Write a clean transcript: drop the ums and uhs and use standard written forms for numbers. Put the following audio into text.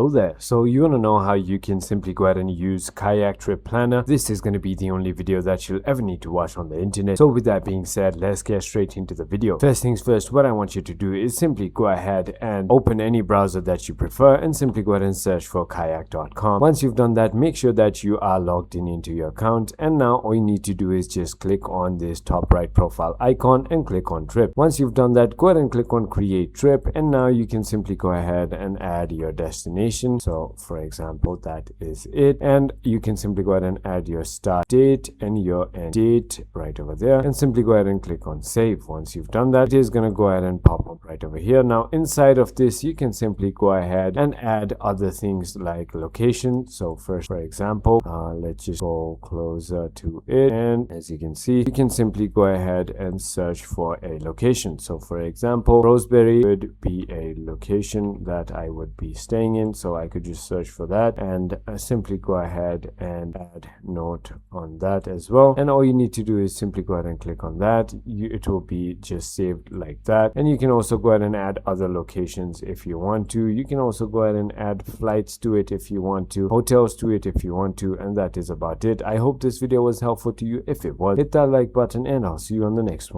Hello there. So you want to know how you can simply go ahead and use Kayak Trip Planner. This is going to be the only video that you'll ever need to watch on the internet. So with that being said, let's get straight into the video. First things first, what I want you to do is simply go ahead and open any browser that you prefer and simply go ahead and search for kayak.com. Once you've done that, make sure that you are logged in into your account, and now all you need to do is just click on this top right profile icon and click on trip. Once you've done that, go ahead and click on create trip, and now you can simply go ahead and add your destination. So for example, that is it, and you can simply go ahead and add your start date and your end date right over there, and simply go ahead and click on save. Once you've done that, it is going to go ahead and pop up right over here. Now inside of this, you can simply go ahead and add other things like location. So first, for example, let's just go closer to it, and as you can see, you can simply go ahead and search for a location. So for example, Roseberry would be a location that I would be staying in, so I could just search for that and simply go ahead and add note on that as well. And all you need to do is simply go ahead and click on that. It will be just saved like that. And you can also go ahead and add other locations if you want to. You can also go ahead and add flights to it if you want to, hotels to it if you want to, and that is about it. I hope this video was helpful to you. If it was, hit that like button, and I'll see you on the next one.